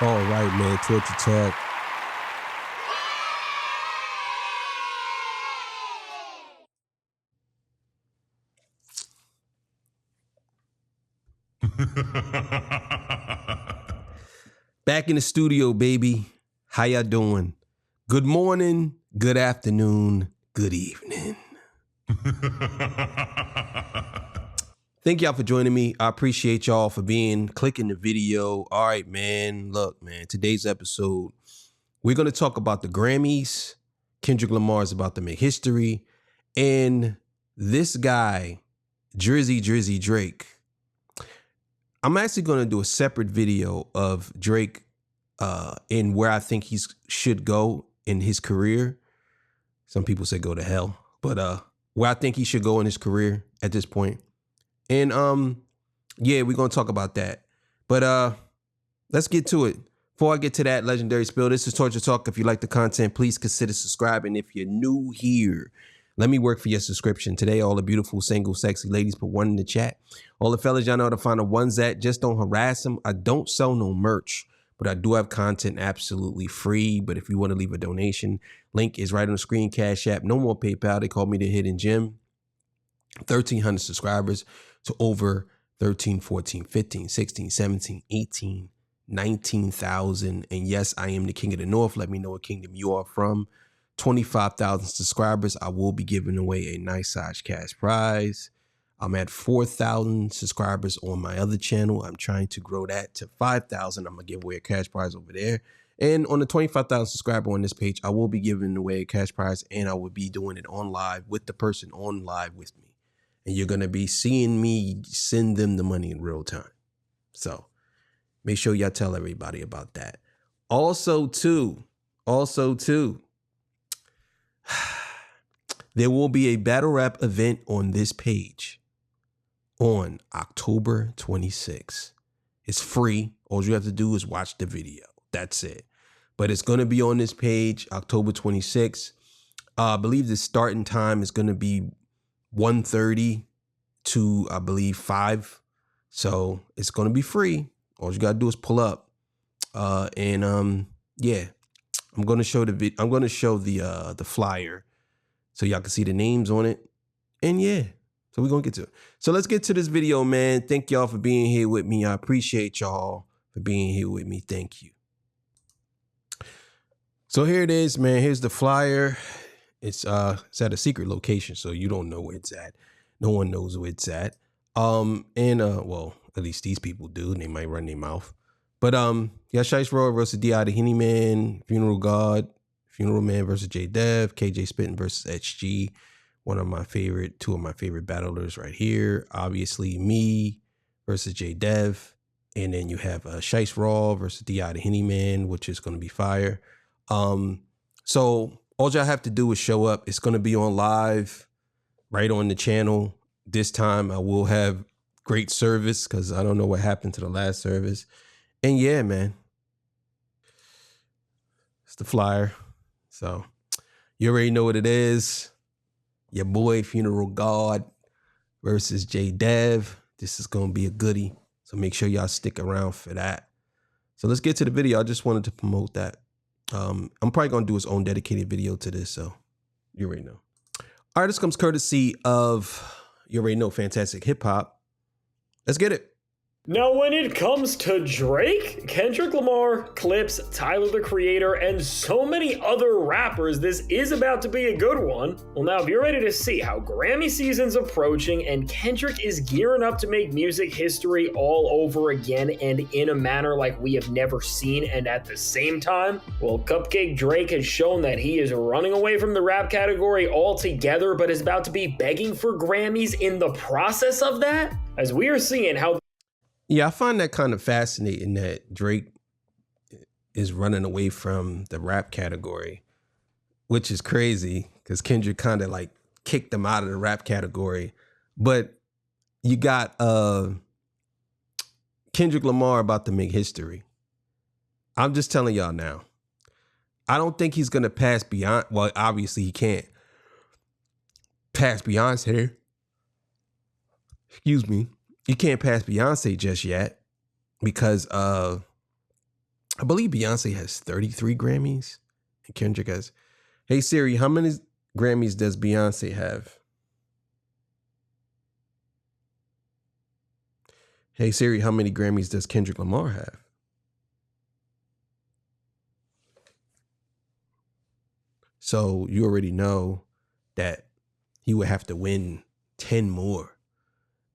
All right, man. Torture Talk. Back in the studio, baby. How y'all doing? Good morning, good afternoon, good evening. Thank y'all for joining me. I appreciate y'all for clicking the video. All right, man. Look, man, today's episode, we're going to talk about the Grammys. Kendrick Lamar is about to make history. And this guy, Drizzy Drake, I'm actually going to do a separate video of Drake in where I think he should go in his career. Some people say go to hell, but where I think he should go in his career at this point. And yeah, we're going to talk about that. But let's get to it. Before I get to that legendary spill, this is Torture Talk. If you like the content, please consider subscribing. If you're new here, let me work for your subscription. Today, all the beautiful, single, sexy ladies, put one in the chat. All the fellas, y'all know how to find the ones that just don't harass them. I don't sell no merch, but I do have content absolutely free. But if you want to leave a donation, link is right on the screen. Cash App, no more PayPal. They call me the Hidden Gem. 1,300 subscribers to over 13, 14, 15, 16, 17, 18, 19,000. And yes, I am the king of the North. Let me know what kingdom you are from. 25,000 subscribers. I will be giving away a nice size cash prize. I'm at 4,000 subscribers on my other channel. I'm trying to grow that to 5,000. I'm going to give away a cash prize over there. And on the 25,000 subscriber on this page, I will be giving away a cash prize, and I will be doing it on live with the person on live with me. And you're going to be seeing me send them the money in real time. So make sure y'all tell everybody about that. Also, too, there will be a battle rap event on this page on October 26th. It's free. All you have to do is watch the video. That's it. But it's going to be on this page, October 26th. I believe the starting time is going to be 1:30 to, I believe, 5. So it's going to be free. All you got to do is pull up. Yeah, I'm going to show the flyer so y'all can see the names on it. And yeah, so we're going to get to it. So let's get to this video, man. Thank y'all for being here with me. I appreciate y'all for being here with me. Thank you. So here it is, man. Here's the flyer. It's at a secret location, so you don't know where it's at. No one knows where it's at. Well, at least these people do. They might run their mouth. But yeah, Shice Raw versus D.I. the Henny Man, Funeral God, Funeral Man versus J Dev, KJ Spittin versus HG. Two of my favorite battlers right here. Obviously, me versus J Dev. And then you have Shice Raw versus D.I. the Henny Man, which is going to be fire. So all y'all have to do is show up. It's going to be on live right on the channel. This time I will have great service because I don't know what happened to the last service. And yeah, man, it's the flyer. So you already know what it is. Your boy Funeral God versus J Dev. This is going to be a goodie. So make sure y'all stick around for that. So let's get to the video. I just wanted to promote that. I'm probably going to do his own dedicated video to this. So you already know. All right, this comes courtesy of, you already know, Fantastic Hip Hop. Let's get it. Now, when it comes to Drake, Kendrick Lamar, Clips, Tyler the Creator, and so many other rappers, this is about to be a good one. Well, now, if you're ready to see how Grammy season's approaching and Kendrick is gearing up to make music history all over again and in a manner like we have never seen and at the same time, well, Cupcake Drake has shown that he is running away from the rap category altogether, but is about to be begging for Grammys in the process of that, as we are seeing how Yeah, I find that kind of fascinating that Drake is running away from the rap category, which is crazy because Kendrick kind of like kicked him out of the rap category. But you got Kendrick Lamar about to make history. I'm just telling y'all now. I don't think he's going to pass beyond. Well, obviously he can't pass Beyonce. Excuse me. You can't pass Beyonce just yet because I believe Beyonce has 33 Grammys and Kendrick has. Hey Siri, how many Grammys does Beyonce have? Hey Siri, how many Grammys does Kendrick Lamar have? So you already know that he would have to win 10 more.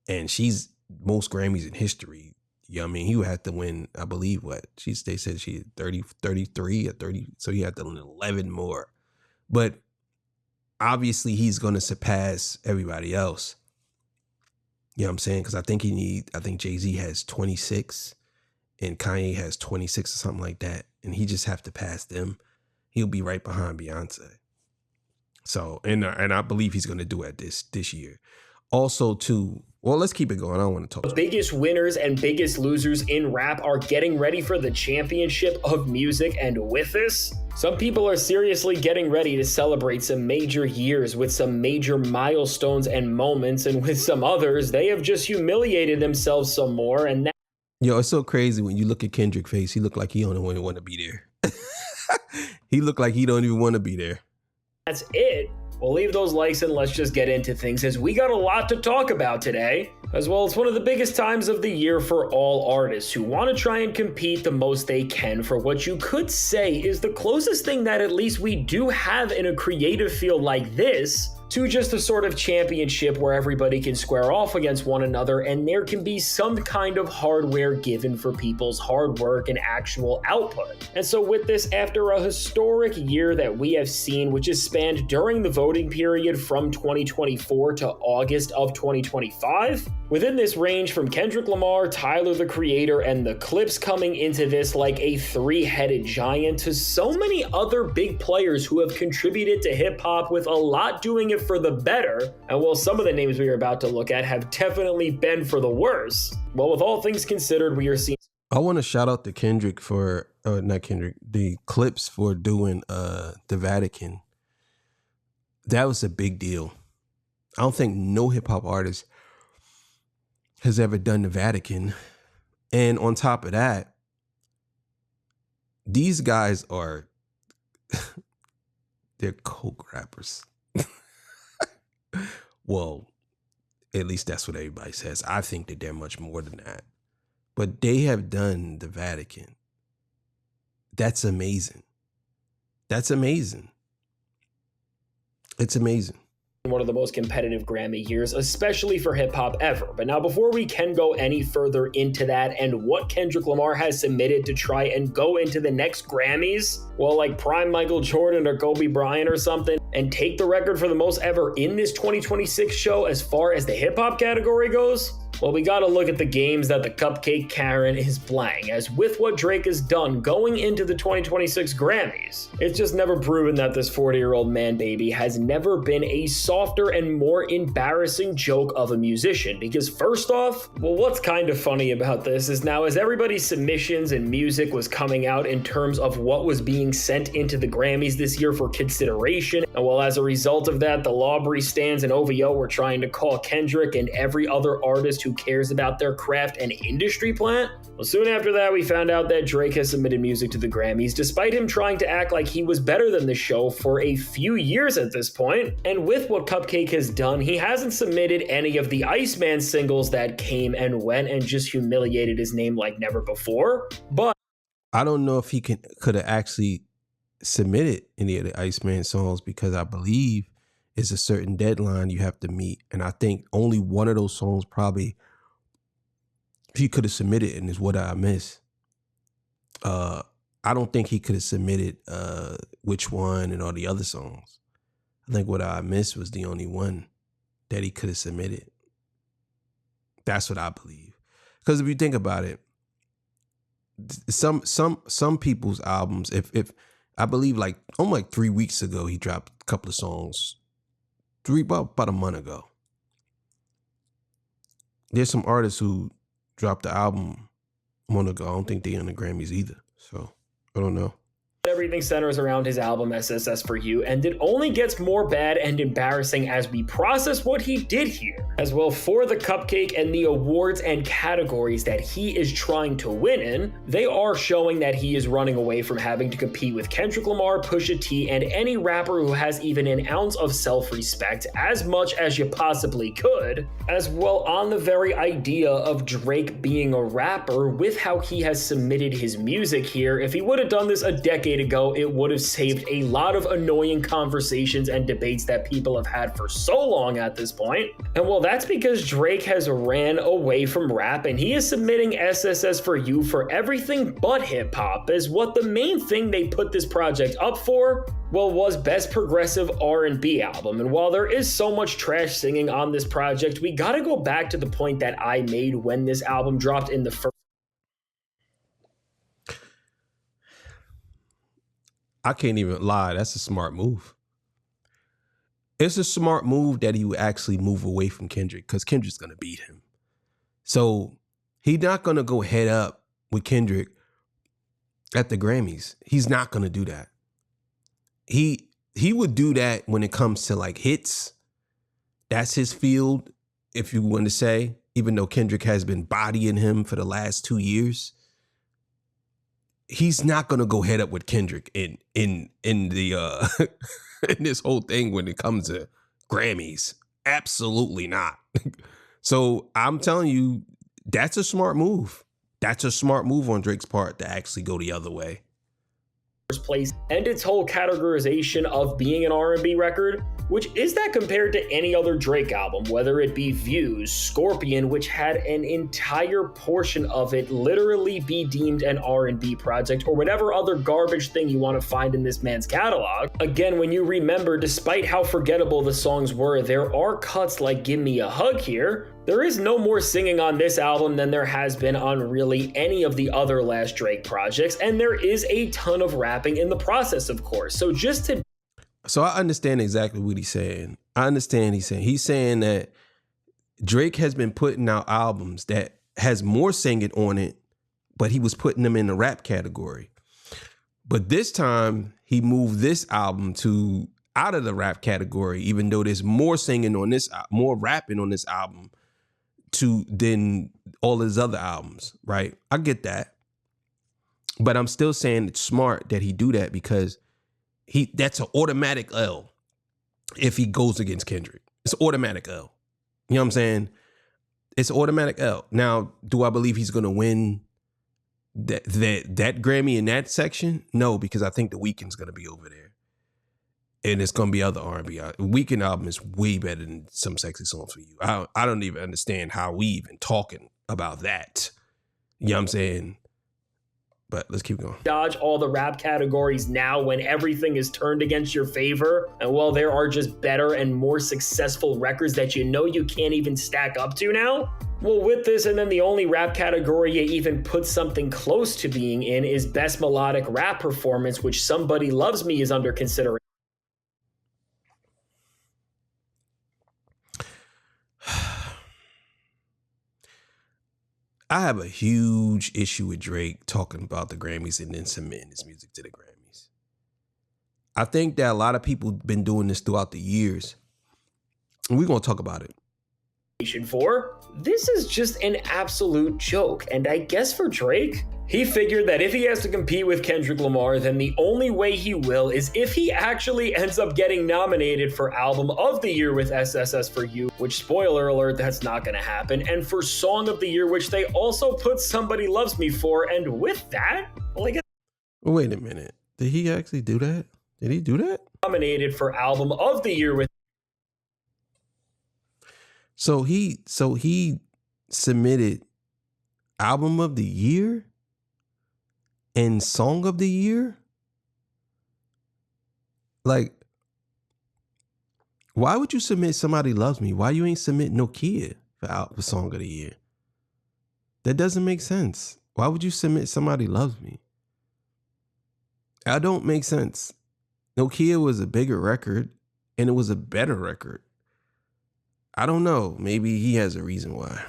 And she's most Grammys in history. You know what I mean? He would have to win, I believe, they said she had 33 or 30. So he had to win 11 more. But obviously he's going to surpass everybody else. You know what I'm saying? Because I think Jay-Z has 26 and Kanye has 26 or something like that. And he just have to pass them. He'll be right behind Beyonce. So, and I believe he's going to do it this year. Also, too, well, let's keep it going. I don't want to talk. The biggest winners and biggest losers in rap are getting ready for the championship of music. And with this, some people are seriously getting ready to celebrate some major years with some major milestones and moments. And with some others, they have just humiliated themselves some more. And Yo, it's so crazy when you look at Kendrick's face. He looked like he don't even want to be there. He looked like he don't even want to be there. That's it. We'll leave those likes and let's just get into things, as we got a lot to talk about today. As well, it's one of the biggest times of the year for all artists who want to try and compete the most they can for what you could say is the closest thing that at least we do have in a creative field like this to just a sort of championship where everybody can square off against one another and there can be some kind of hardware given for people's hard work and actual output. And so with this, after a historic year that we have seen, which is spanned during the voting period from 2024 to August of 2025, within this range from Kendrick Lamar, Tyler the Creator, and the Clips coming into this like a three-headed giant, to so many other big players who have contributed to hip-hop, with a lot doing it for the better, and while some of the names we are about to look at have definitely been for the worse, well, with all things considered, we are seeing... I want to shout out to Kendrick for, not Kendrick, the Clips for doing the Vatican. That was a big deal. I don't think no hip-hop artist has ever done the Vatican. And on top of that, these guys are, they're coke rappers. Well, at least that's what everybody says. I think that they're much more than that. But they have done the Vatican. That's amazing. That's amazing. It's amazing. One of the most competitive Grammy years, especially for hip-hop ever. But now, before we can go any further into that and what Kendrick Lamar has submitted to try and go into the next Grammys, well, like prime Michael Jordan or Kobe Bryant or something, and take the record for the most ever in this 2026 show as far as the hip-hop category goes, well, we gotta look at the games that the Cupcake Karen is playing, as with what Drake has done going into the 2026 Grammys, it's just never proven that this 40-year-old man baby has never been a softer and more embarrassing joke of a musician. Because first off, well, what's kind of funny about this is now as everybody's submissions and music was coming out in terms of what was being sent into the Grammys this year for consideration, and well, as a result of that, the Lawbury stands and OVO were trying to call Kendrick and every other artist who cares about their craft and industry plant. Well, soon after that, we found out that Drake has submitted music to the Grammys, despite him trying to act like he was better than the show for a few years at this point. And with what Cupcake has done, he hasn't submitted any of the Iceman singles that came and went and just humiliated his name like never before. But I don't know if he could have actually submitted any of the Iceman songs, because I believe it's a certain deadline you have to meet. And I think only one of those songs probably he could have submitted, and is What I Miss. I don't think he could have submitted Which One and all the other songs. I think What I Miss was the only one that he could have submitted. That's what I believe. Because if you think about it, some people's albums, if I believe like 3 weeks ago, he dropped a couple of songs. About a month ago. There's some artists who dropped the album a month ago. I don't think they're on the Grammys either. So I don't know. Everything centers around his album SSS for You, and it only gets more bad and embarrassing as we process what he did here. as well for the cupcake and the awards and categories that he is trying to win in, they are showing that he is running away from having to compete with Kendrick Lamar, Pusha T, and any rapper who has even an ounce of self-respect as much as you possibly could, as well on the very idea of Drake being a rapper with how he has submitted his music here. If he would have done this a decade ago, it would have saved a lot of annoying conversations and debates that people have had for so long at this point. And well, that's because Drake has ran away from rap and he is submitting SSS for You for everything but hip hop, as what the main thing they put this project up for, well, was Best Progressive R&B Album. And while there is so much trash singing on this project, we gotta go back to the point that I made when this album dropped in the first. I can't even lie. That's a smart move. It's a smart move that he would actually move away from Kendrick because Kendrick's going to beat him. So he's not going to go head up with Kendrick at the Grammys. He's not going to do that. He would do that when it comes to like hits. That's his field, if you want to say, even though Kendrick has been bodying him for the last 2 years. He's not going to go head up with Kendrick in the in this whole thing when it comes to Grammys. Absolutely not. So I'm telling you, that's a smart move. That's a smart move on Drake's part to actually go the other way. Place and its whole categorization of being an R&B record, which is that compared to any other Drake album, whether it be Views, Scorpion, which had an entire portion of it literally be deemed an R&B project, or whatever other garbage thing you want to find in this man's catalog. Again, when you remember, despite how forgettable the songs were, there are cuts like Give Me a Hug here. There is no more singing on this album than there has been on really any of the other last Drake projects, and there is a ton of rapping in the process, of course. So I understand exactly what he's saying. I understand he's saying that Drake has been putting out albums that has more singing on it, but he was putting them in the rap category. But this time he moved this album to out of the rap category, even though there's more singing on this, more rapping on this album than all his other albums, right? I get that. But I'm still saying it's smart that he do that because that's an automatic L if he goes against Kendrick. It's automatic L. You know what I'm saying? It's automatic L. Now, do I believe he's going to win that Grammy in that section? No, because I think The Weeknd's going to be over there. And it's going to be other R&B. Weeknd album is way better than Some Sexy Songs for You. I don't even understand how we even talking about that. You know what I'm saying? But let's keep going. Dodge all the rap categories now when everything is turned against your favor. And while there are just better and more successful records that you know you can't even stack up to now. Well, with this, and then the only rap category you even put something close to being in is Best Melodic Rap Performance, which Somebody Loves Me is under consideration. I have a huge issue with Drake talking about the Grammys and then submitting his music to the Grammys. I think that a lot of people have been doing this throughout the years. And we're going to talk about it. For this is just an absolute joke. And I guess for Drake, he figured that if he has to compete with Kendrick Lamar, then the only way he will is if he actually ends up getting nominated for Album of the Year with SSS for You, which, spoiler alert, that's not going to happen, and for Song of the Year, which they also put Somebody Loves Me for, and with that, like, wait a minute. Did he actually do that? Did he do that? Nominated for Album of the Year with. So he submitted Album of the Year and Song of the Year? Like, why would you submit Somebody Loves Me? Why you ain't submit No Kid for Song of the Year? That doesn't make sense. Why would you submit Somebody Loves Me? That don't make sense. No Kid was a bigger record and it was a better record. I don't know. Maybe he has a reason why.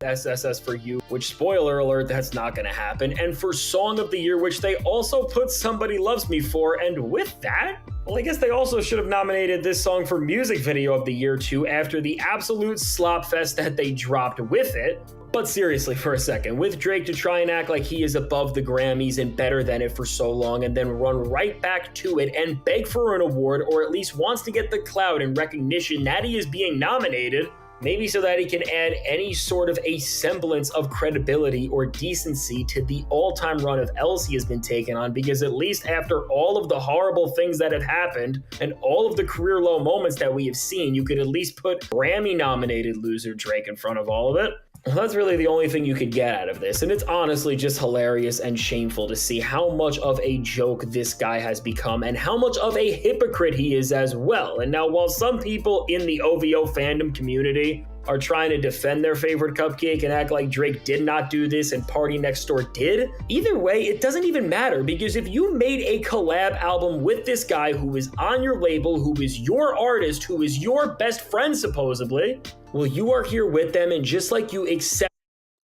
SSS for You, which, spoiler alert, that's not going to happen. And for Song of the Year, which they also put Somebody Loves Me for. And with that, Well, I guess they also should have nominated this song for Music Video of the Year too, after the absolute slop fest that they dropped with it. But seriously for a second, with Drake to try and act like he is above the Grammys and better than it for so long and then run right back to it and beg for an award, or at least wants to get the clout and recognition that he is being nominated, maybe so that he can add any sort of a semblance of credibility or decency to the all-time run of L's he has been taken on, because at least after all of the horrible things that have happened and all of the career low moments that we have seen, you could at least put Grammy-nominated loser Drake in front of all of it. Well, that's really the only thing you could get out of this, and it's honestly just hilarious and shameful to see how much of a joke this guy has become and how much of a hypocrite he is as well. And now, while some people in the OVO fandom community are trying to defend their favorite cupcake and act like Drake did not do this and Party Next Door did, either way, it doesn't even matter, because if you made a collab album with this guy who is on your label, who is your artist, who is your best friend supposedly, well, you are here with them, and just like you accept.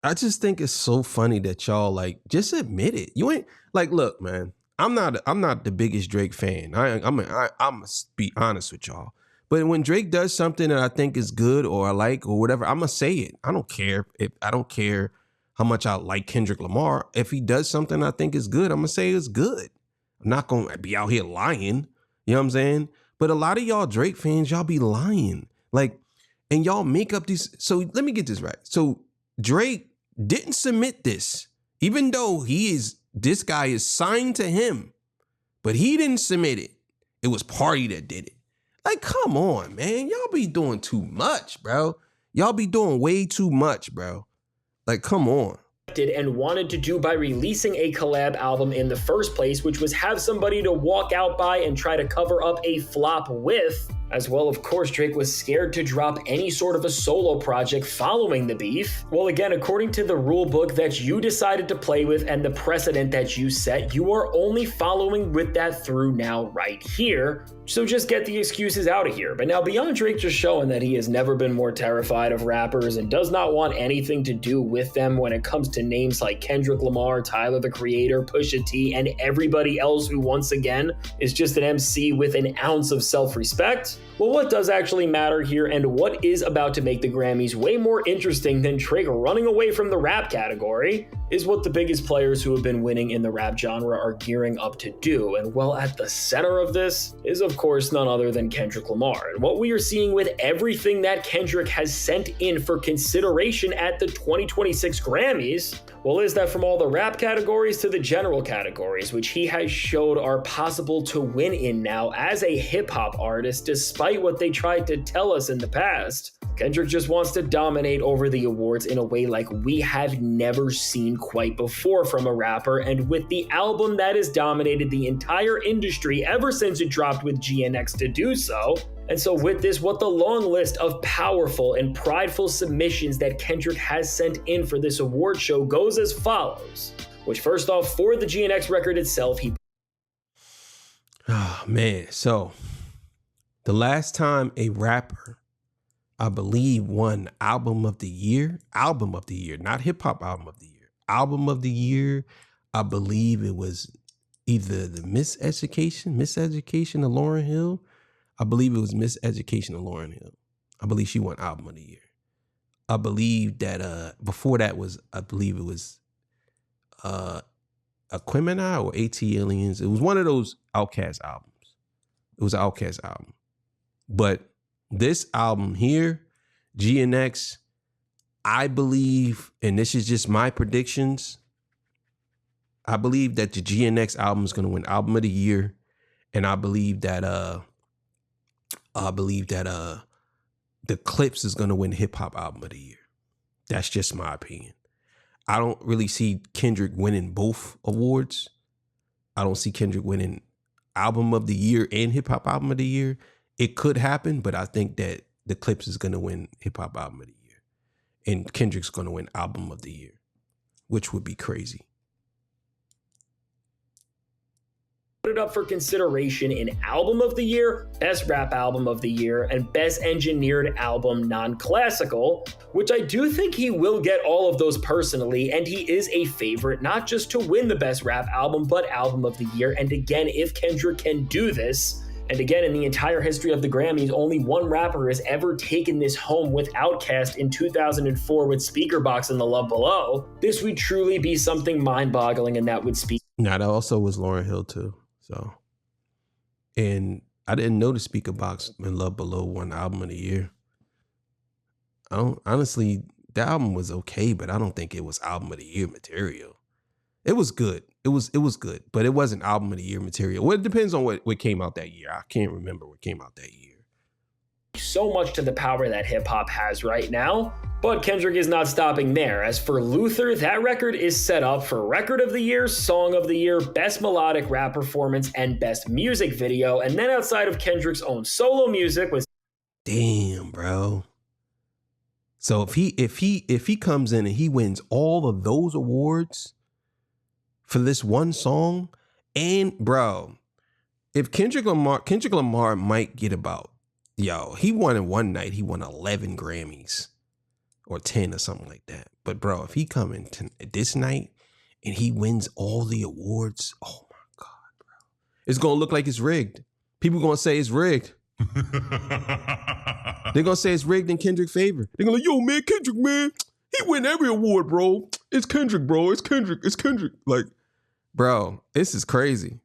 I just think it's so funny that y'all like just admit it. You ain't like, look, man. I'm not the biggest Drake fan. I'm gonna be honest with y'all. But when Drake does something that I think is good or I like or whatever, I'm gonna say it. I don't care how much I like Kendrick Lamar. If he does something I think is good, I'm gonna say it's good. I'm not gonna be out here lying. You know what I'm saying? But a lot of y'all Drake fans, y'all be lying. Like, and y'all make up these. So let me get this right. So Drake didn't submit this, even though this guy is signed to him, but he didn't submit it. It was Party that did it. Like, come on, man. Y'all be doing too much, bro. Y'all be doing way too much, bro. Like, come on. And wanted to do by releasing a collab album in the first place, which was have somebody to walk out by and try to cover up a flop with. As well, of course, Drake was scared to drop any sort of a solo project following the beef. Well, again, according to the rule book that you decided to play with and the precedent that you set, you are only following with that through now right here. So just get the excuses out of here. But now, beyond Drake just showing that he has never been more terrified of rappers and does not want anything to do with them when it comes to names like Kendrick Lamar, Tyler the Creator, Pusha T, and everybody else who once again is just an MC with an ounce of self-respect. Well, what does actually matter here, and what is about to make the Grammys way more interesting than Drake running away from the rap category, is what the biggest players who have been winning in the rap genre are gearing up to do. And well, at the center of this is, of course, none other than Kendrick Lamar. And what we are seeing with everything that Kendrick has sent in for consideration at the 2026 Grammys, well, is that from all the rap categories to the general categories, which he has showed are possible to win in now as a hip-hop artist, despite what they tried to tell us in the past. Kendrick just wants to dominate over the awards in a way like we have never seen quite before from a rapper, and with the album that has dominated the entire industry ever since it dropped with GNX to do so. And so with this, what the long list of powerful and prideful submissions that Kendrick has sent in for this award show goes as follows. Which, first off, for the GNX record itself, Oh, man. So the last time a rapper, I believe, won album of the year, not hip hop album of the year, album of the year, I believe it was either the Miseducation of Lauryn Hill. I believe it was Miseducation of Lauryn Hill. I believe she won album of the year. I believe that before that was, I believe it was Aquemini or AT Aliens. It was one of those Outkast albums. It was an Outkast album. But this album here, GNX, I believe, and this is just my predictions, I believe that the GNX album is going to win album of the year. And I believe that the Clips is going to win hip hop album of the year. That's just my opinion. I don't really see Kendrick winning both awards. I don't see Kendrick winning album of the year and hip hop album of the year. It could happen, but I think that the Clips is going to win hip hop album of the year and Kendrick's going to win album of the year, which would be crazy. It up for consideration in album of the year, best rap album of the year, and best engineered album non-classical, which I do think he will get all of those personally, and he is a favorite not just to win the best rap album, but album of the year. And again, if Kendrick can do this, And again, in the entire history of the Grammys, only one rapper has ever taken this home with Outkast in 2004 with Speakerboxxx and The Love Below. This would truly be something mind-boggling, and that would speak. Now, that also was Lauryn Hill too. So, and I didn't know the Speakerboxxx and Love Below won Album of the Year. Honestly, the album was okay, but I don't think it was Album of the Year material. It was good. It was good, but it wasn't Album of the Year material. Well, it depends on what came out that year. I can't remember what came out that year. So much to the power that hip hop has right now. But Kendrick is not stopping there. As for Luther, that record is set up for Record of the Year, Song of the Year, Best Melodic Rap Performance, and Best Music Video. And then outside of Kendrick's own solo music was... Damn, bro. So if he comes in and he wins all of those awards for this one song, and bro, if Kendrick Lamar might get about, he won in one night, he won 11 Grammys or 10 or something like that. But bro, if he come in this night and he wins all the awards, oh my God, bro, it's gonna look like it's rigged. People gonna say it's rigged. They're gonna say it's rigged in Kendrick's favor. They're gonna like, yo, man, Kendrick, man, he win every award, bro. It's Kendrick, bro. It's Kendrick. It's Kendrick. Like, bro, this is crazy.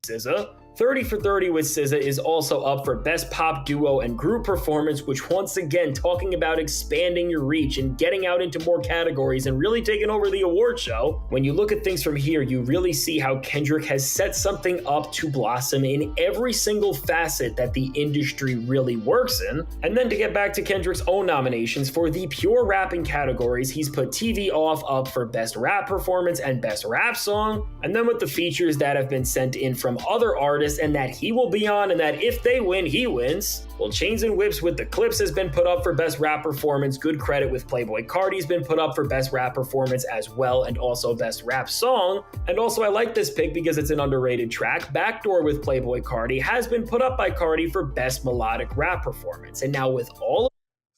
SZA. 30 for 30 with SZA is also up for Best Pop Duo and Group Performance, which once again, talking about expanding your reach and getting out into more categories and really taking over the award show. When you look at things from here, you really see how Kendrick has set something up to blossom in every single facet that the industry really works in. And then to get back to Kendrick's own nominations, for the pure rapping categories, he's put TV Off up for Best Rap Performance and Best Rap Song. And then with the features that have been sent in from other artists and that he will be on, and that if they win, he wins. Well, Chains and Whips with the Clips has been put up for Best Rap Performance. Good Credit with Playboi Carti's been put up for Best Rap Performance as well, and also Best Rap Song. And also, I like this pick because it's an underrated track. Backdoor with Playboi Carti has been put up by Carti for Best Melodic Rap Performance. And now with all...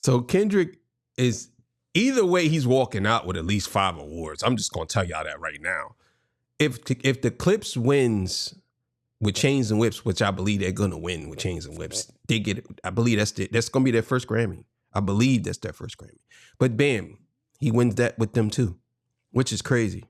So Kendrick is, either way, he's walking out with at least 5 awards. I'm just going to tell y'all that right now. If the Clips wins with Chains and Whips, which I believe they're gonna win with Chains and Whips, they get it. I believe that's gonna be their first Grammy. I believe that's their first Grammy. But bam, he wins that with them too, which is crazy.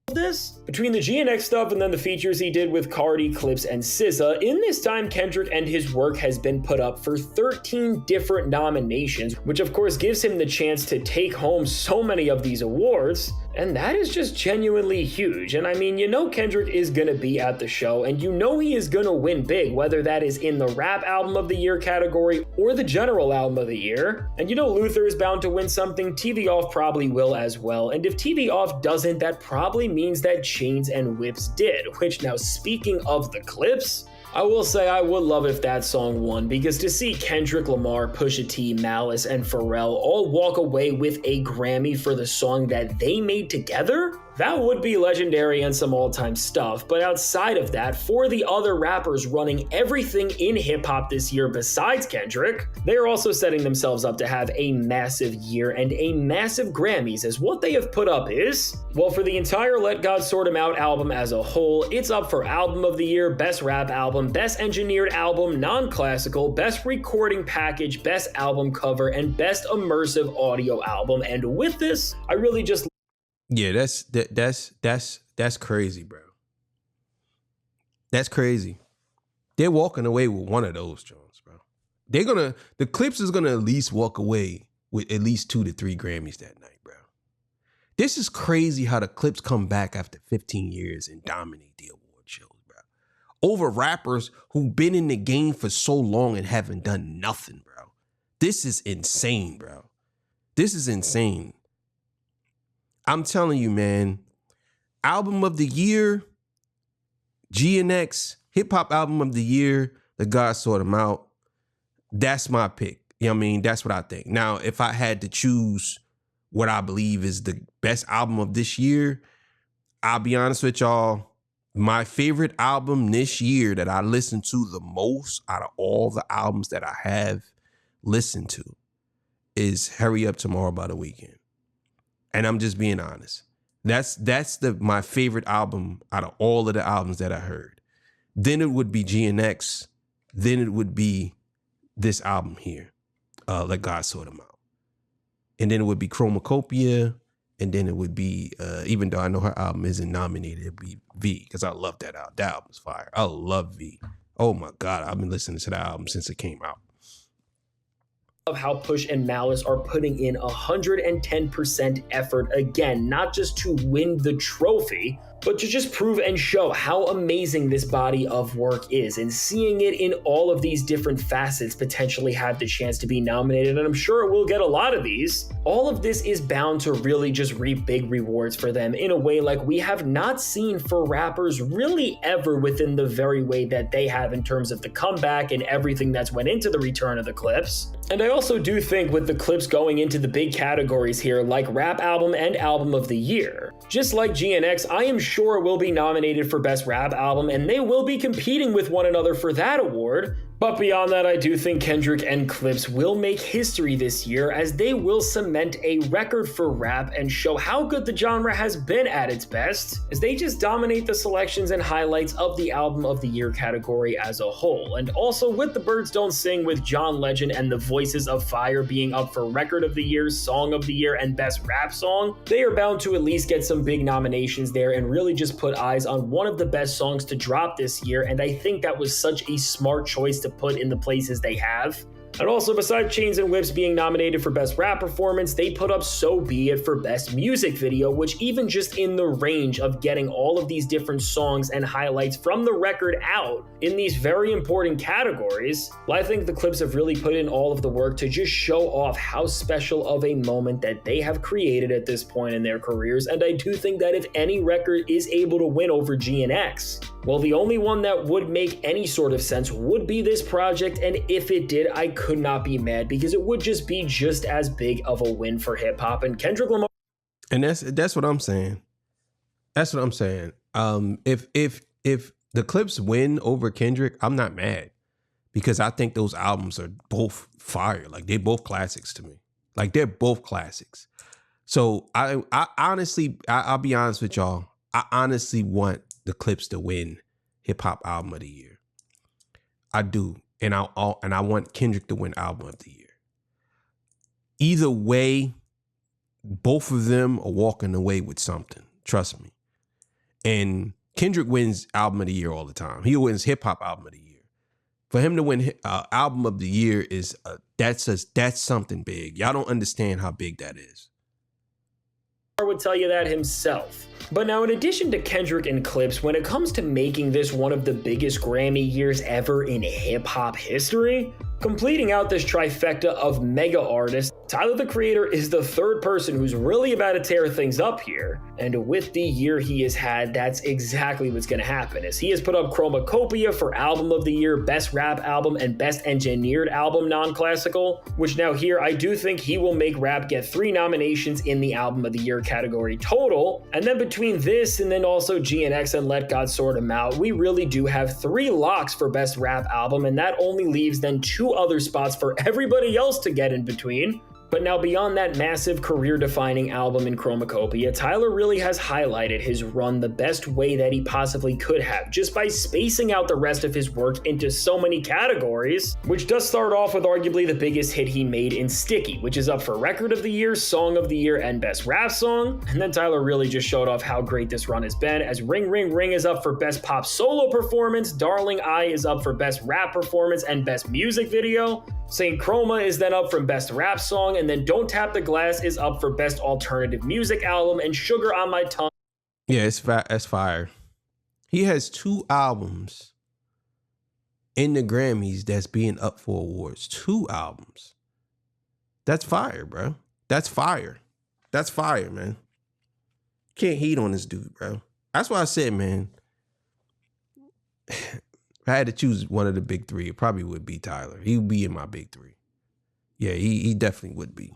This between the GNX stuff and then the features he did with Carti, Clips, and SZA, in this time Kendrick and his work has been put up for 13 different nominations, which of course gives him the chance to take home so many of these awards. And that is just genuinely huge. And I mean, you know Kendrick is going to be at the show, and you know he is going to win big, whether that is in the Rap Album of the Year category or the General Album of the Year. And you know Luther is bound to win something. TV Off probably will as well. And if TV Off doesn't, that probably means that Chains and Whips did. Which, now speaking of the Clips, I will say I would love if that song won, because to see Kendrick Lamar, Pusha T, Malice, and Pharrell all walk away with a Grammy for the song that they made together, that would be legendary and some all-time stuff. But outside of that, for the other rappers running everything in hip-hop this year besides Kendrick, they're also setting themselves up to have a massive year and a massive Grammys, as what they have put up is, well, for the entire Let God Sort 'Em Out album as a whole, it's up for Album of the Year, Best Rap Album, Best Engineered Album, Non-Classical, Best Recording Package, Best Album Cover, and Best Immersive Audio Album. And with this, I really just... Yeah, that's crazy, bro. That's crazy. They're walking away with one of those, Jones, bro. The Clips is gonna at least walk away with at least 2 to 3 Grammys that night, bro. This is crazy how the Clips come back after 15 years and dominate the award shows, bro. Over rappers who've been in the game for so long and haven't done nothing, bro. This is insane, bro. This is insane. I'm telling you, man, Album of the Year, GNX, Hip Hop Album of the Year, The God Sort 'Em Out. That's my pick. You know what I mean? That's what I think. Now, if I had to choose what I believe is the best album of this year, I'll be honest with y'all, my favorite album this year that I listened to the most out of all the albums that I have listened to is Hurry Up Tomorrow by The Weeknd. And I'm just being honest. That's my favorite album out of all of the albums that I heard. Then it would be GNX. Then it would be this album here, Let God Sort Them Out. And then it would be Chromacopia. And then it would be, even though I know her album isn't nominated, it'd be V, because I love that album. That album's fire. I love V. Oh my God, I've been listening to that album since it came out. Of how Push and Malice are putting in 110% effort again, not just to win the trophy, but to just prove and show how amazing this body of work is, and seeing it in all of these different facets potentially have the chance to be nominated, and I'm sure it will get a lot of these. All of this is bound to really just reap big rewards for them in a way like we have not seen for rappers really ever within the very way that they have in terms of the comeback and everything that's went into the return of the Clips. And I also do think with the Clips going into the big categories here, like Rap Album and Album of the Year, just like GNX, I am sure will be nominated for Best Rap Album, and they will be competing with one another for that award. But beyond that, I do think Kendrick and Clips will make history this year, as they will cement a record for rap and show how good the genre has been at its best, as they just dominate the selections and highlights of the Album of the Year category as a whole. And also with The Birds Don't Sing with John Legend and The Voices of Fire being up for Record of the Year, Song of the Year, and Best Rap Song, they are bound to at least get some big nominations there and really just put eyes on one of the best songs to drop this year, and I think that was such a smart choice to put in the places they have. And also, besides Chains and Whips being nominated for Best Rap Performance, they put up So Be It for Best Music Video, which even just in the range of getting all of these different songs and highlights from the record out in these very important categories, well, I think the Clips have really put in all of the work to just show off how special of a moment that they have created at this point in their careers. And I do think that if any record is able to win over GNX, well, the only one that would make any sort of sense would be this project, and if it did, I could not be mad, because it would just be just as big of a win for hip-hop. And Kendrick Lamar... And that's what I'm saying. That's what I'm saying. If the Clips win over Kendrick, I'm not mad, because I think those albums are both fire. Like, they're both classics to me. Like, they're both classics. So I honestly, I'll be honest with y'all. I honestly want the Clips to win Hip Hop Album of the Year. I do. And I want Kendrick to win Album of the Year. Either way, both of them are walking away with something. Trust me. And Kendrick wins Album of the Year all the time. He wins Hip Hop Album of the Year. For him to win Album of the Year is that's something big. Y'all don't understand how big that is. Would tell you that himself. But now, in addition to Kendrick and Clips, when it comes to making this one of the biggest Grammy years ever in hip-hop history, completing out this trifecta of mega artists, Tyler, the Creator, is the third person who's really about to tear things up here. And with the year he has had, that's exactly what's going to happen, as he has put up Chromacopia for Album of the Year, Best Rap Album, and Best Engineered Album Non-Classical, which now here I do think he will make rap get 3 nominations in the Album of the Year category total. And then between this and then also GNX and Let God Sort 'Em Out, we really do have 3 locks for Best Rap Album, and that only leaves then 2 other spots for everybody else to get in between. But now, beyond that massive career-defining album in Chromacopia, Tyler really has highlighted his run the best way that he possibly could have, just by spacing out the rest of his work into so many categories, which does start off with arguably the biggest hit he made in Sticky, which is up for Record of the Year, Song of the Year, and Best Rap Song. And then Tyler really just showed off how great this run has been, as Ring Ring Ring is up for Best Pop Solo Performance, Darling I is up for Best Rap Performance and Best Music Video, Saint Chroma is then up for Best Rap Song, and then Don't Tap the Glass is up for Best Alternative Music Album, and Sugar on My Tongue. Yeah, that's fire. He has 2 albums in the Grammys that's being up for awards. 2 albums. That's fire, bro. That's fire. That's fire, man. Can't hate on this dude, bro. That's why I said, man, if I had to choose one of the big 3, it probably would be Tyler. He would be in my big 3. Yeah, he definitely would be.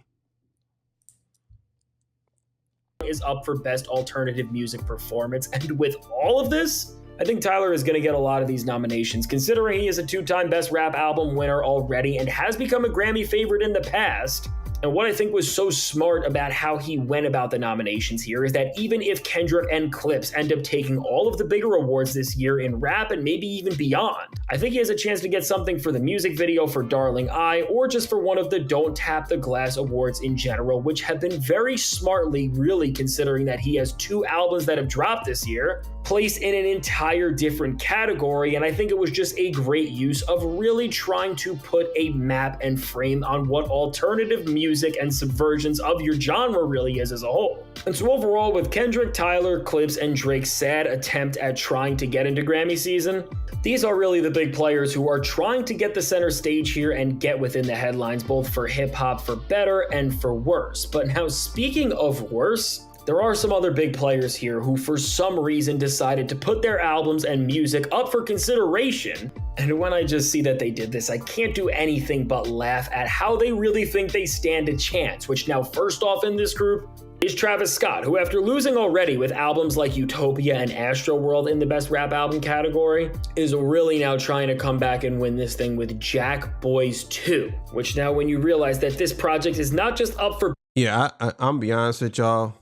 Is up for Best Alternative Music Performance. And with all of this, I think Tyler is going to get a lot of these nominations, considering he is a 2-time Best Rap Album winner already and has become a Grammy favorite in the past. And what I think was so smart about how he went about the nominations here is that even if Kendrick and Clips end up taking all of the bigger awards this year in rap and maybe even beyond, I think he has a chance to get something for the music video for Darling I, or just for one of the Don't Tap the Glass awards in general, which have been very smartly, really considering that he has 2 albums that have dropped this year, placed in an entire different category. And I think it was just a great use of really trying to put a map and frame on what alternative music and subversions of your genre really is as a whole. And so overall, with Kendrick, Tyler, Clips, and Drake's sad attempt at trying to get into Grammy season, these are really the big players who are trying to get the center stage here and get within the headlines, both for hip-hop for better and for worse. But now, speaking of worse, there are some other big players here who for some reason decided to put their albums and music up for consideration. And when I just see that they did this, I can't do anything but laugh at how they really think they stand a chance, which now first off in this group is Travis Scott, who after losing already with albums like Utopia and Astroworld in the Best Rap Album category, is really now trying to come back and win this thing with Jack Boys 2, which now when you realize that this project is not just up for... Yeah, I'm be honest with y'all.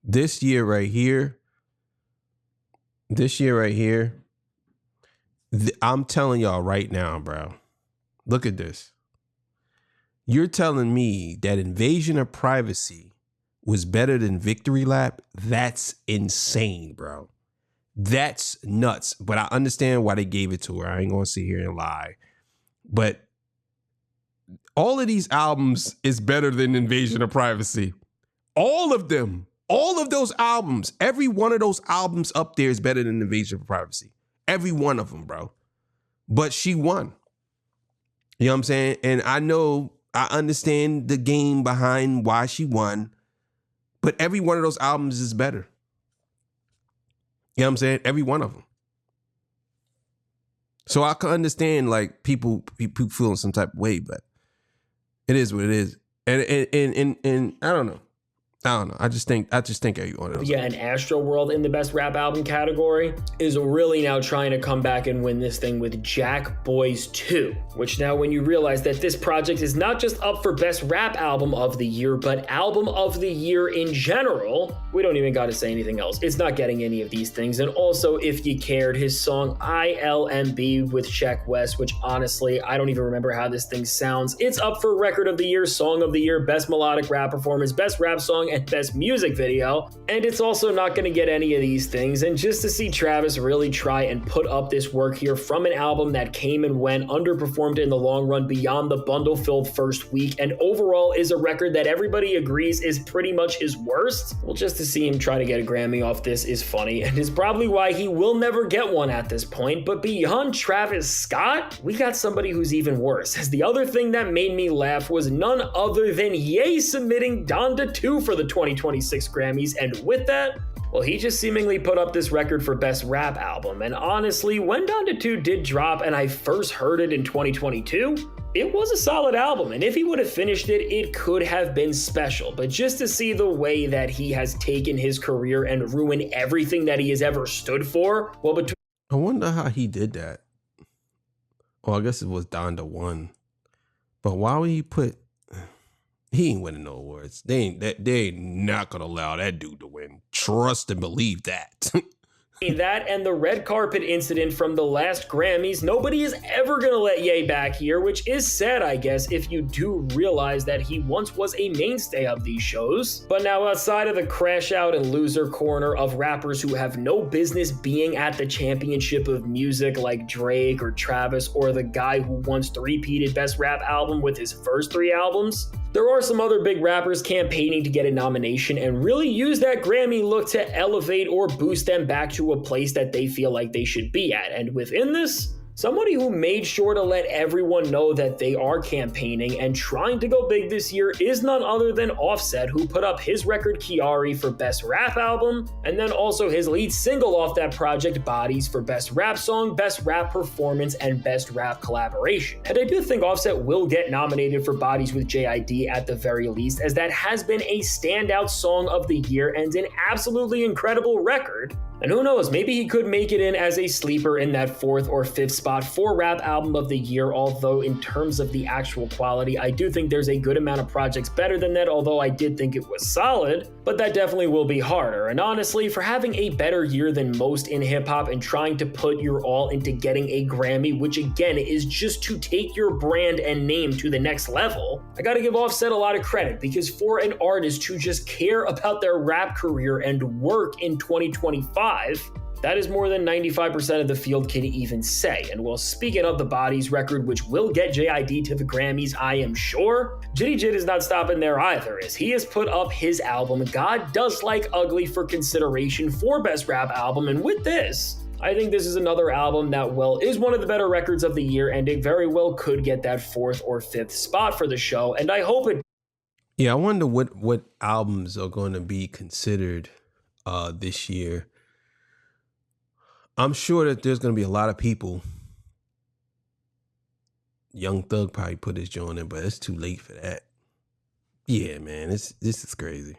This year right here, I'm telling y'all right now, bro, look at this. You're telling me that Invasion of Privacy was better than Victory Lap? That's insane, bro. That's nuts. But I understand why they gave it to her. I ain't gonna sit here and lie. But all of these albums is better than Invasion of Privacy. All of them. All of those albums, every one of those albums up there is better than Invasion of Privacy. Every one of them, bro. But she won. You know what I'm saying? And I understand the game behind why she won, but every one of those albums is better. You know what I'm saying? Every one of them. So I can understand like people feeling some type of way, but it is what it is. And I don't know. I just think every one of those. Yeah, and Astroworld in the Best Rap Album category is really now trying to come back and win this thing with Jack Boys 2, which now when you realize that this project is not just up for Best Rap Album of the Year, but Album of the Year in general, we don't even got to say anything else. It's not getting any of these things. And also, if you cared, his song ILMB with Sheck West, which honestly, I don't even remember how this thing sounds. It's up for Record of the Year, Song of the Year, Best Melodic Rap Performance, Best Rap Song, and Best Music Video, and it's also not going to get any of these things. And just to see Travis really try and put up this work here from an album that came and went, underperformed in the long run beyond the bundle-filled first week, and overall is a record that everybody agrees is pretty much his worst, well, just to see him try to get a Grammy off this is funny, and is probably why he will never get one at this point. But beyond Travis Scott, we got somebody who's even worse, as the other thing that made me laugh was none other than Ye submitting Donda 2 for the 2026 Grammys, and with that, well, he just seemingly put up this record for Best Rap Album. And honestly, when Donda 2 did drop and I first heard it in 2022, it was a solid album, and if he would have finished it, it could have been special. But just to see the way that he has taken his career and ruined everything that he has ever stood for, well, between... I wonder how he did that. Well, I guess it was Donda 1. But why would he put... He ain't winning no awards. They ain't not gonna allow that dude to win. Trust and believe that. That and the red carpet incident from the last Grammys, nobody is ever gonna let Ye back here, which is sad, I guess, if you do realize that he once was a mainstay of these shows. But now outside of the crash out and loser corner of rappers who have no business being at the championship of music like Drake or Travis, or the guy who once three-peated Best Rap Album with his first 3 albums, there are some other big rappers campaigning to get a nomination and really use that Grammy look to elevate or boost them back to a place that they feel like they should be at. And within this, somebody who made sure to let everyone know that they are campaigning and trying to go big this year is none other than Offset, who put up his record Kiari for Best Rap Album, and then also his lead single off that project, Bodies, for Best Rap Song, Best Rap Performance, and Best Rap Collaboration. And I do think Offset will get nominated for Bodies with JID at the very least, as that has been a standout song of the year and an absolutely incredible record. And who knows, maybe he could make it in as a sleeper in that 4th or 5th spot for Rap Album of the Year, although in terms of the actual quality, I do think there's a good amount of projects better than that, although I did think it was solid, but that definitely will be harder. And honestly, for having a better year than most in hip-hop and trying to put your all into getting a Grammy, which again is just to take your brand and name to the next level, I gotta give Offset a lot of credit, because for an artist to just care about their rap career and work in 2025, that is more than 95% of the field can even say. And while speaking of the Bodies record, which will get JID to the Grammys, I am sure, Jitty Jit is not stopping there either, as he has put up his album, God Does Like Ugly, for consideration for Best Rap Album. And with this, I think this is another album that, well, is one of the better records of the year, and it very well could get that 4th or 5th spot for the show. And I hope it. Yeah, I wonder what albums are going to be considered this year. I'm sure that there's going to be a lot of people. Young Thug probably put his joint in, but it's too late for that. Yeah, man, this is crazy.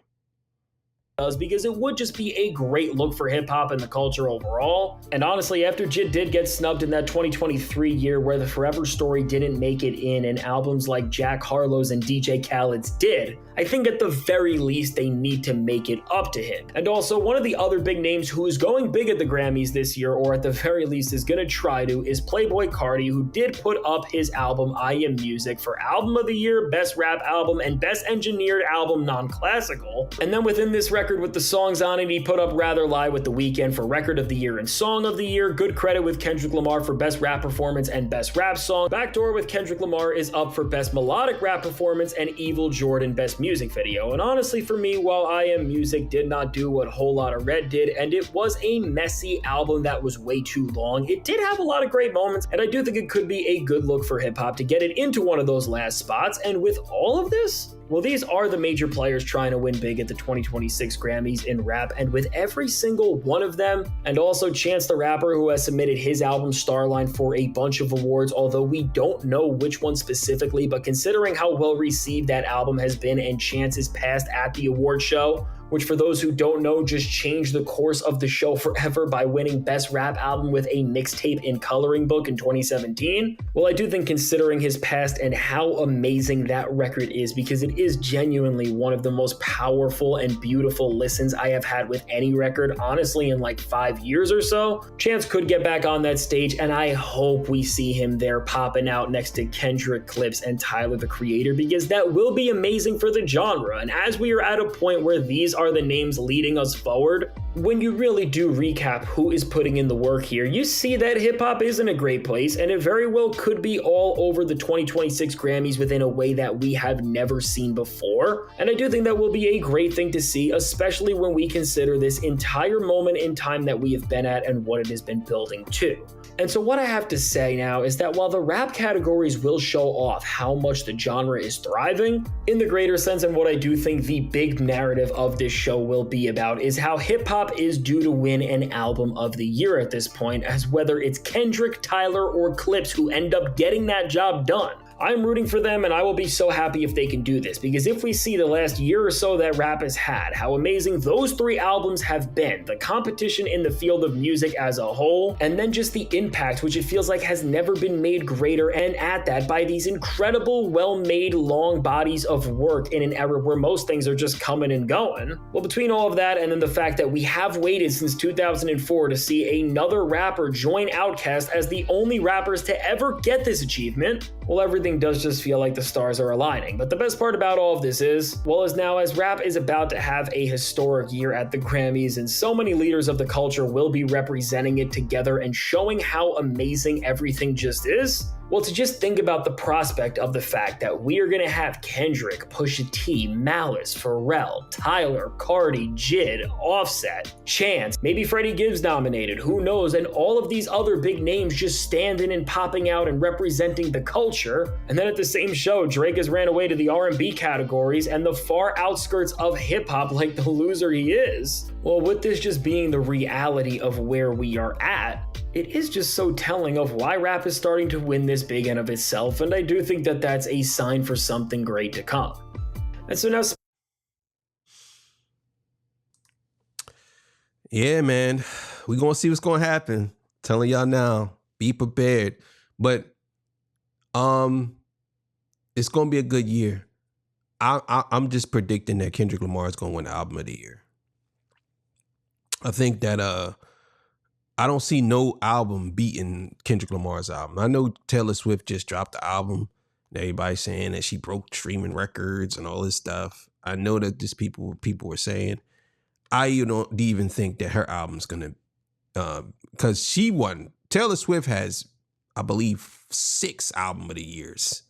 Because it would just be a great look for hip-hop and the culture overall. And honestly, after Jit did get snubbed in that 2023 year where the Forever Story didn't make it in and albums like Jack Harlow's and DJ Khaled's did, I think at the very least they need to make it up to him. And also, one of the other big names who is going big at the Grammys this year, or at the very least is gonna try to, is Playboi Carti, who did put up his album I Am Music for Album of the Year, Best Rap Album, and Best Engineered Album Non-Classical. And then within this record with the songs on it, he put up Rather Lie with The Weeknd for Record of the Year and Song of the Year, good credit with Kendrick Lamar for Best Rap Performance and Best Rap Song. Backdoor with Kendrick Lamar is up for Best Melodic Rap Performance, and Evil Jordan Best Music Video. And honestly for me, while I Am Music did not do what Whole Lotta Red did, and it was a messy album that was way too long, it did have a lot of great moments, and I do think it could be a good look for hip-hop to get it into one of those last spots. And with all of this, well, these are the major players trying to win big at the 2026 Grammys in rap, and with every single one of them, and also Chance the Rapper, who has submitted his album Starline for a bunch of awards, although we don't know which one specifically, but considering how well received that album has been and Chance's past at the award show, which for those who don't know just changed the course of the show forever by winning Best Rap Album with a mixtape in Coloring Book in 2017. Well, I do think considering his past and how amazing that record is, because it is genuinely one of the most powerful and beautiful listens I have had with any record, honestly, in like 5 years or so, Chance could get back on that stage, and I hope we see him there popping out next to Kendrick, Clips, and Tyler, the Creator, because that will be amazing for the genre. And as we are at a point where these are the names leading us forward, when you really do recap who is putting in the work here, you see that hip-hop is in a great place, and it very well could be all over the 2026 Grammys within a way that we have never seen before. And I do think that will be a great thing to see, especially when we consider this entire moment in time that we have been at and what it has been building to. And so what I have to say now is that while the rap categories will show off how much the genre is thriving, in the greater sense, and what I do think the big narrative of this show will be about, is how hip-hop is due to win an album of the year at this point, as whether it's Kendrick, Tyler, or Clips who end up getting that job done. I'm rooting for them, and I will be so happy if they can do this, because if we see the last year or so that rap has had, how amazing those 3 albums have been, the competition in the field of music as a whole, and then just the impact, which it feels like has never been made greater, and at that, by these incredible, well-made, long bodies of work in an era where most things are just coming and going. Well, between all of that, and then the fact that we have waited since 2004 to see another rapper join Outkast as the only rappers to ever get this achievement, well, everything does just feel like the stars are aligning. But the best part about all of this is, well, as rap is about to have a historic year at the Grammys, and so many leaders of the culture will be representing it together and showing how amazing everything just is, well, to just think about the prospect of the fact that we are going to have Kendrick, Pusha T, Malice, Pharrell, Tyler, Cardi, Jid, Offset, Chance, maybe Freddie Gibbs nominated, who knows, and all of these other big names just standing and popping out and representing the culture. And then at the same show, Drake has ran away to the R&B categories and the far outskirts of hip-hop like the loser he is. Well, with this just being the reality of where we are at, it is just so telling of why rap is starting to win this big and of itself, and I do think that that's a sign for something great to come. And so now... Yeah, man. we're gonna see what's gonna happen. Telling y'all now, be prepared. But it's gonna be a good year. I'm just predicting that Kendrick Lamar is gonna win Album of the Year. I think that I don't see no album beating Kendrick Lamar's album. I know Taylor Swift just dropped the album. Everybody's saying that she broke streaming records and all this stuff. I know that this people were saying. I don't even think that her album's gonna, because she won. Taylor Swift has, I believe, 6 Album of the Years.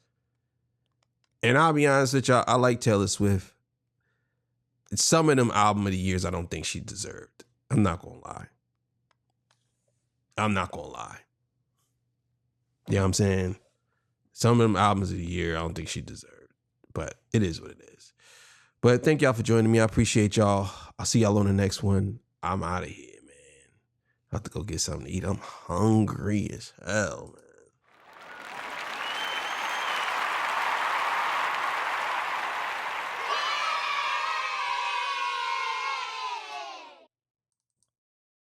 And I'll be honest with y'all, I like Taylor Swift. Some of them Album of the Years I don't think she deserved. I'm not gonna lie. You know what I'm saying? Some of them albums of the year I don't think she deserved. But it is what it is. But thank y'all for joining me. I appreciate y'all. I'll see y'all on the next one. I'm out of here, man. I have to go get something to eat. I'm hungry as hell, man.